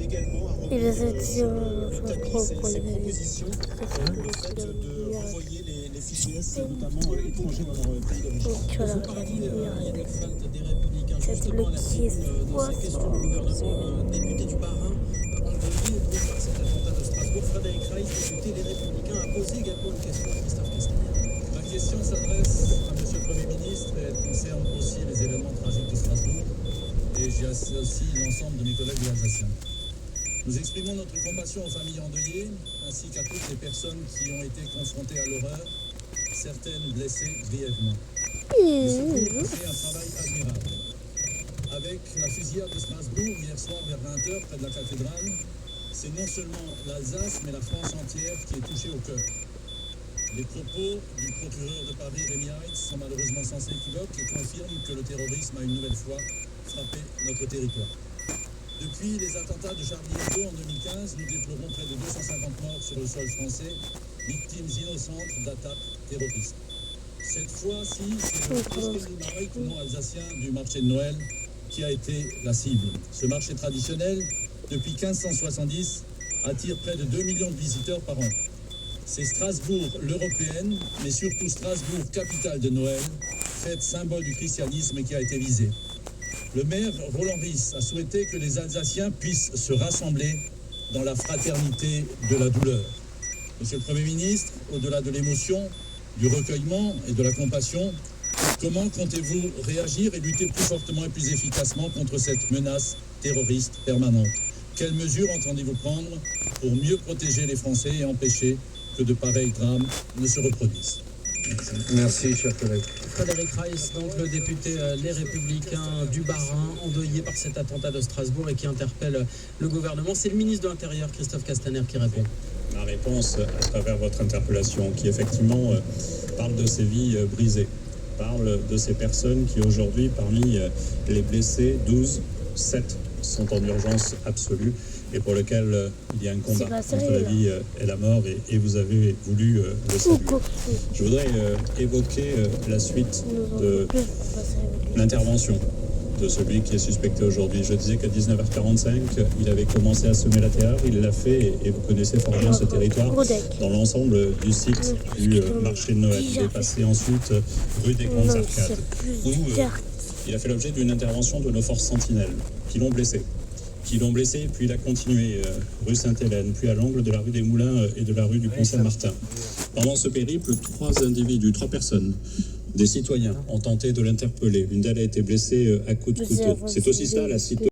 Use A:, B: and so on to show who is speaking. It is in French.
A: également à
B: Et les
A: remettre sur
B: étudiants
A: le tapis
B: pour
A: cette
B: les
A: proposition, le fait de renvoyer les fils notamment étrangers dans leur pays d'origine.
B: voilà. Cette le qui est
A: Député du Bas-Rhin, endeuillé par cet attentat de Strasbourg, Frédéric Reiss, député Les Républicains, a posé également une question à Christophe Castaner. Ma question s'adresse à M. le Premier ministre et elle concerne aussi les événements tragiques de Strasbourg et j'y associe l'ensemble de mes collègues alsaciens. Nous exprimons notre compassion aux familles endeuillées ainsi qu'à toutes les personnes qui ont été confrontées à l'horreur, certaines blessées grièvement. Le secours fait un travail admirable. Avec la fusillade de Strasbourg hier soir vers 20h près de la cathédrale, c'est non seulement l'Alsace mais la France entière qui est touchée au cœur. Les propos du procureur de Paris, Rémi Heitz, sont malheureusement sans équivoque et confirment que le terrorisme a une nouvelle fois frappé notre territoire. Depuis les attentats de Charlie Hebdo en 2015, nous déplorons près de 250 morts sur le sol français, victimes innocentes d'attaques terroristes. Cette fois-ci, c'est le non alsacien du marché de Noël qui a été la cible. Ce marché traditionnel, depuis 1570, attire près de 2 millions de visiteurs par an. C'est Strasbourg, l'européenne, mais surtout Strasbourg, capitale de Noël, fête symbole du christianisme qui a été visée. Le maire Roland Ries a souhaité que les Alsaciens puissent se rassembler dans la fraternité de la douleur. Monsieur le Premier ministre, au-delà de l'émotion, du recueillement et de la compassion, comment comptez-vous réagir et lutter plus fortement et plus efficacement contre cette menace terroriste permanente? Quelles mesures entendez-vous prendre pour mieux protéger les Français et empêcher que de pareils drames ne se reproduisent?
C: Merci, cher collègue.
D: Frédéric Reiss, donc le député Les Républicains du Bas-Rhin, endeuillé par cet attentat de Strasbourg et qui interpelle le gouvernement. C'est le ministre de l'Intérieur, Christophe Castaner, qui répond.
E: Ma réponse à travers votre interpellation, qui effectivement parle de ces vies brisées, parle de ces personnes qui aujourd'hui, parmi les blessés, 7 sont en urgence absolue et pour lequel il y a un combat entre la vie et la mort et vous avez voulu le saluer. Je voudrais évoquer la suite de l'intervention de celui qui est suspecté aujourd'hui. Je disais qu'à 19h45, il avait commencé à semer la terreur. Il l'a fait et vous connaissez fort bien ce territoire dans l'ensemble du site du marché de Noël. Il est passé ensuite rue des Grandes Arcades où il a fait l'objet d'une intervention de nos forces sentinelles qui l'ont blessé. Puis il a continué rue Sainte-Hélène, puis à l'angle de la rue des Moulins et de la rue du Pont-Saint-Martin. Pendant ce périple, 3 personnes, des citoyens, ont tenté de l'interpeller. L'une d'elles a été blessée à coups de couteau. C'est aussi ça la citoyenneté.